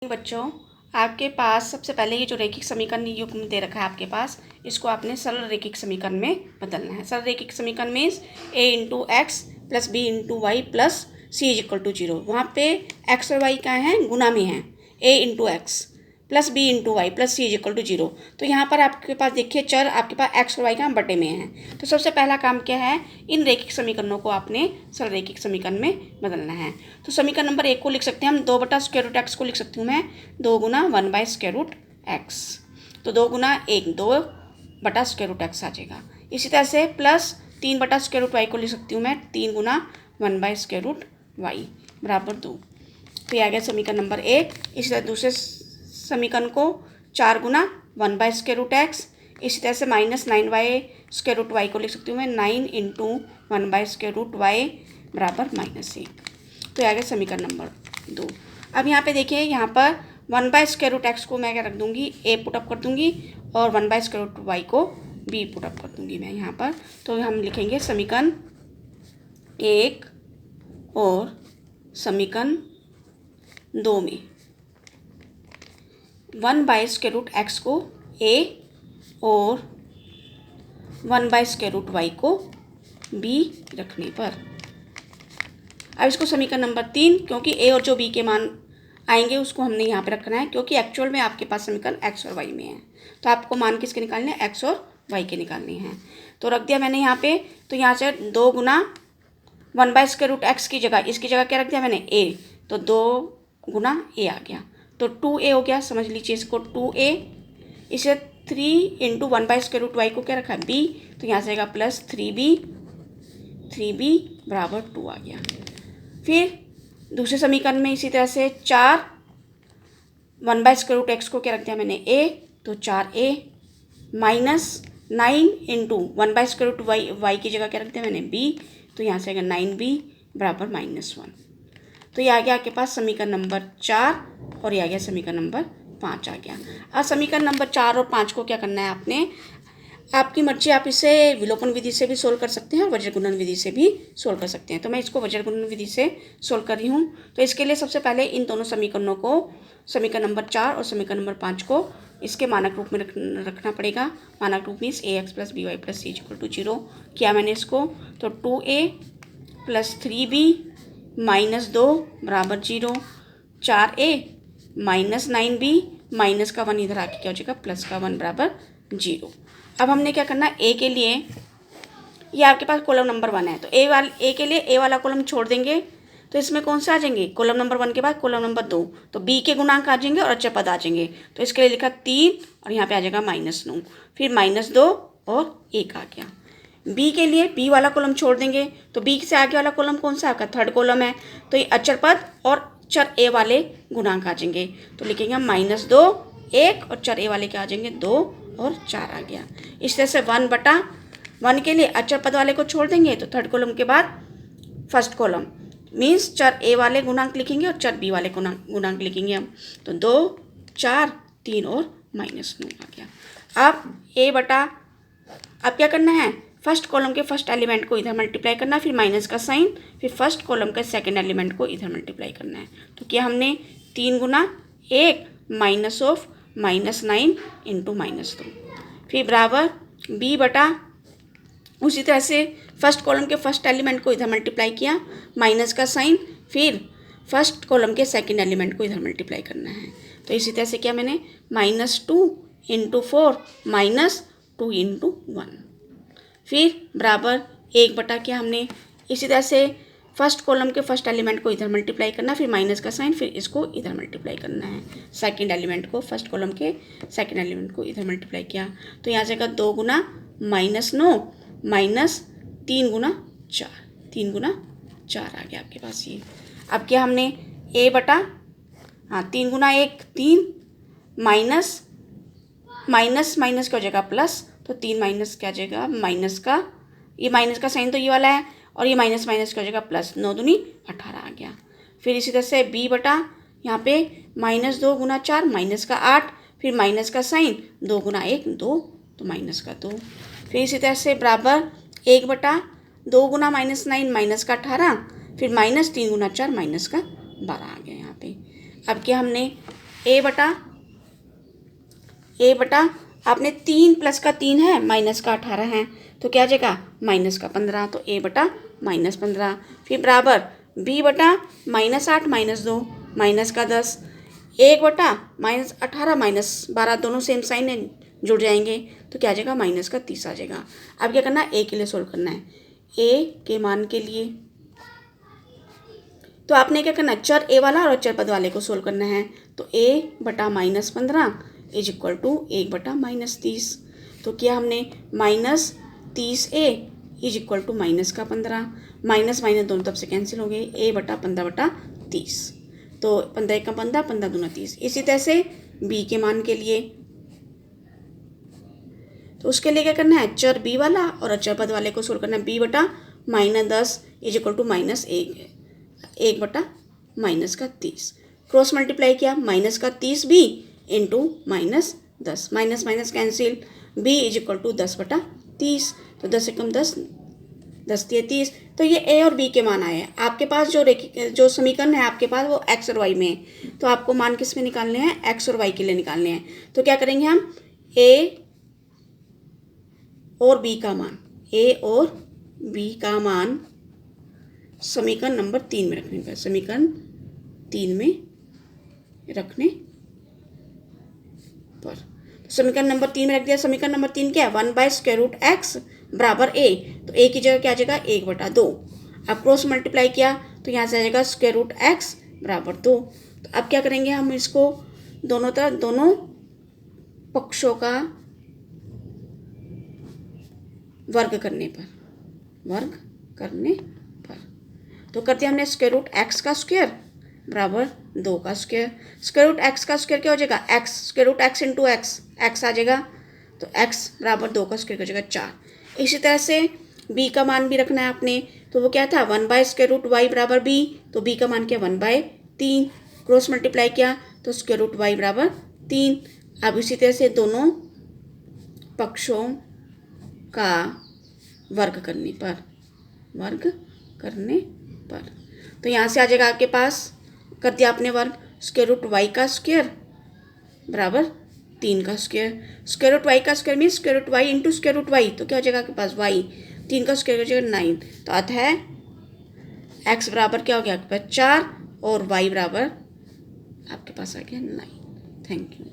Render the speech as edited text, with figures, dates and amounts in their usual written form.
बच्चों, आपके पास सबसे पहले ये जो रैखिक समीकरण युग्म दे रखा है आपके पास, इसको आपने सरल रैखिक समीकरण में बदलना है। सरल रैखिक समीकरण means a into x plus b into y plus c is equal to 0। वहाँ पे एक्स और वाई क्या है, गुना में है। a into x plus b into y plus c is equal to 0। तो यहाँ पर आपके पास देखिए चर आपके पास एक्स और वाई का बटे में है। तो सबसे पहला काम क्या है, इन रैखिक समीकरणों को आपने सरल रैखिक समीकरण में बदलना है। तो समीकरण नंबर 1 को लिख सकते हैं हम 2 बटा स्क्वायर रूट एक्स को लिख सकती हूँ मैं 2 गुना 1 बाय स्क्वायर रूट एक्स। तो 2 गुना 1 2 बटा स्क्वायर रूट एक्स आ जाएगा। इसी तरह से प्लस 3 बटा स्क्वायर रूट वाई को लिख सकती हूँ मैं 3 गुना 1 बाय स्क्वायर रूट वाई बराबर 2। तो ये आ गया समीकरण नंबर 1। इसी तरह दूसरे समीकरण को 4 गुना 1 बाय स्क्वायर रूट एक्स। इसी तरह से minus 9 by square root y को लिख सकती हूँ मैं 9 into 1 by square root y बराबर -1। तो आ गया समीकरण नंबर 2। अब यहाँ पे देखिए, यहाँ पर 1 बाय स्क्वायर रूट एक्स को मैं क्या रख दूँगी, ए पुटअप कर दूँगी और 1 बाय स्क्वायर रूट वाई को बी पुटअप कर दूँगी मैं यहाँ पर। तो हम लिखेंगे समीकरण 1 और समीकरण 2 में 1 बाय स्क्वायर रूट एक्स को ए और 1 बाय स्क्वायर रूट वाई को बी रखने पर। अब इसको समीकरण नंबर 3, क्योंकि ए और जो बी के मान आएंगे उसको हमने यहाँ पे रखना है, क्योंकि एक्चुअल में आपके पास समीकरण एक्स और वाई में है। तो आपको मान किसके निकालने हैं, एक्स और वाई के निकालने हैं। तो रख दिया मैंने यहाँ पे। तो यहाँ से 2 गुना 1 बाय स्क्वायर रूट एक्स की जगह, इसकी जगह क्या रख दिया मैंने, ए। तो 2 गुना ए आ गया, तो 2a हो गया। समझ लीजिए इसको 2a। इसे 3 into 1 by square root y को क्या रखा है, b। तो यहाँ से आएगा प्लस 3b बराबर 2 आ गया। फिर दूसरे समीकरण में इसी तरह से 4 1 बाय स्क्वायर रूट एक्स को क्या रख दिया मैंने, a। तो 4a minus 9 into 1 by square root y की जगह क्या रख दिया मैंने, b। तो यहाँ से आएगा 9b बराबर -1। तो ये आ गया आपके पास समीकरण नंबर 4 और ये आ गया समीकरण नंबर 5 आ गया। अब समीकरण नंबर 4 और 5 को क्या करना है आपने, आपकी मर्जी, आप इसे विलोपन विधि से भी सोल्व कर सकते हैं और वज्र गुणन विधि से भी सोल्व कर सकते हैं। तो मैं इसको वज्र गुणन विधि से सोल्व कर रही हूँ। तो इसके लिए सबसे पहले इन दोनों समीकरणों को, समीकरण नंबर 4 और समीकरण नंबर 5 को इसके मानक रूप में रखना पड़ेगा। मानक रूप means ax plus b y plus c equal to 0 किया मैंने इसको। तो 2a प्लस 3b माइनस 2 बराबर 0, 4a माइनस 9b माइनस का 1 इधर आके क्या हो जाएगा, प्लस का 1 बराबर 0। अब हमने क्या करना है, ए के लिए, ये आपके पास कॉलम नंबर 1 है, तो ए के लिए ए वाला कॉलम छोड़ देंगे। तो इसमें कौन से आ जाएंगे, कॉलम नंबर 1 के बाद कॉलम नंबर 2। तो बी के गुणांक आ जाएंगे और अचर पद आ जाएंगे। तो इसके लिए लिखा 3 और यहाँ पे आ जाएगा -9, फिर -2 और 1 आ गया। बी के लिए बी वाला कॉलम छोड़ देंगे, तो बी से आगे वाला कॉलम कौन सा आपका, थर्ड कॉलम है। तो ये अचर पद और चर ए वाले गुणांक आ जाएंगे। तो लिखेंगे -2 1 और चर ए वाले क्या आ जाएंगे, 2 और 4 आ गया। इस तरह से 1/1 के लिए अचर पद वाले को छोड़ देंगे, तो थर्ड कॉलम के बाद फर्स्ट कॉलम मीन्स चर ए वाले गुणांक लिखेंगे और चर बी वाले गुणांक लिखेंगे हम। तो 2 4 3 और -9 आ गया। अब क्या करना है, फर्स्ट कॉलम के फर्स्ट एलिमेंट को इधर मल्टीप्लाई करना, फिर माइनस का साइन, फिर फर्स्ट कॉलम के सेकंड एलिमेंट को इधर मल्टीप्लाई करना है। तो क्या हमने 3 गुना 1 माइनस ऑफ -9 इंटू -2, फिर बराबर b बटा, उसी तरह से फर्स्ट कॉलम के फर्स्ट एलिमेंट को इधर मल्टीप्लाई किया, माइनस का साइन, फिर फर्स्ट कॉलम के सेकंड एलिमेंट को इधर मल्टीप्लाई करना है। तो इसी तरह से क्या मैंने -2 इंटू 4 -2 इंटू 1, फिर बराबर 1 बटा क्या हमने, इसी तरह से फर्स्ट कॉलम के फर्स्ट एलिमेंट को इधर मल्टीप्लाई करना, फिर माइनस का साइन, फिर इसको इधर मल्टीप्लाई करना है। सेकंड एलिमेंट को, फर्स्ट कॉलम के सेकंड एलिमेंट को इधर मल्टीप्लाई किया। तो यहाँ से 2 गुना -9 माइनस 3 गुना 4 आ गया आपके पास ये। अब क्या हमने a बटा, 3 गुना 1 3 माइनस माइनस क्या हो जाएगा, प्लस। तो 3 माइनस क्या आ जाएगा, माइनस का, ये माइनस का साइन तो ये वाला है, और ये माइनस क्या हो जाएगा, प्लस। 9 दूनी 18 आ गया। फिर इसी तरह से b बटा, यहाँ पे -2 गुना 4 माइनस का 8, फिर माइनस का साइन, 2 गुना 1 2, तो माइनस का 2। फिर इसी तरह से बराबर 1 बटा 2 गुना -9 माइनस का 18, फिर -3 गुना 4 माइनस का 12 आ गया यहाँ पे। अब क्या हमने ए बटा आपने 3 प्लस का 3 है, माइनस का 18 है, तो क्या आ जाएगा माइनस का 15, तो ए बटा माइनस 15। फिर बराबर बी बटा -8 -2 माइनस का 10, 1 बटा -18 -12 दोनों सेम साइन है, जुड़ जाएंगे, तो क्या आ जाएगा माइनस का 30 आ जाएगा। अब क्या करना है, ए के लिए सोल्व करना है। ए के मान के लिए तो आपने क्या करना है, चर ए वाला और चर पद वाले को सोल्व करना है। तो ए बटा -15 इज इक्वल टू 1 बटा -30। तो क्या हमने -30a is equal to minus का 15, माइनस माइनस दोनों तरफ से कैंसिल हो गए, a बटा 15 बटा 30। तो 15 का 15, 15 दूना 30। इसी तरह से b के मान के लिए, तो उसके लिए क्या करना है, चर b वाला और अचर पद वाले को सोल्व करना है। b बटा -10 इज इक्वल टू -1 बटा माइनस का 30। क्रॉस मल्टीप्लाई किया, माइनस का 30 भी into -10, minus minus cancel, b is equal to 10 बटा 30। तो 10 से कम 10, 10 दिए 30। तो ये a और b के मान आए हैं। आपके पास जो समीकरण है आपके पास वो x और y में है, तो आपको मान किस में निकालने हैं, x और y के लिए निकालने हैं। तो क्या करेंगे हम, a और b का मान, a और b का मान समीकरण नंबर 3 में रखने पर, समीकरण 3 में रखने पर, समीकरण नंबर 3 में रख दिया। समीकरण नंबर 3 क्या है, 1/√x बराबर a, तो a की जगह क्या आ जाएगा 1 बटा 2। अब क्रॉस मल्टीप्लाई किया तो यहाँ से आ जाएगा √x बराबर 2। तो अब क्या करेंगे हम, इसको दोनों तरफ, दोनों पक्षों का वर्ग करने पर, तो करते हमने √x का स्क्वायर बराबर 2 का स्क्वायर। √x का स्क्वायर क्या हो जाएगा, x, √x इंटू x आ जाएगा, तो x बराबर 2 का स्क्वायर हो जाएगा 4। इसी तरह से b का मान भी रखना है आपने, तो वो क्या था 1/√y बराबर b, तो b का मान क्या 1/3। क्रॉस मल्टीप्लाई किया तो √y बराबर 3। अब इसी तरह से दोनों पक्षों का वर्ग करने पर, तो यहाँ से आ जाएगा आपके पास, कर दिया आपने वर्ग, √y का स्क्वायर बराबर 3 का स्क्वायर। √y का square means √y into √y, तो क्या हो जाएगा आपके पास y, 3 का स्क्वायर हो जाएगा 9। तो अतः x बराबर क्या हो गया आपके पास 4 और y बराबर आपके पास आ गया 9। Thank you.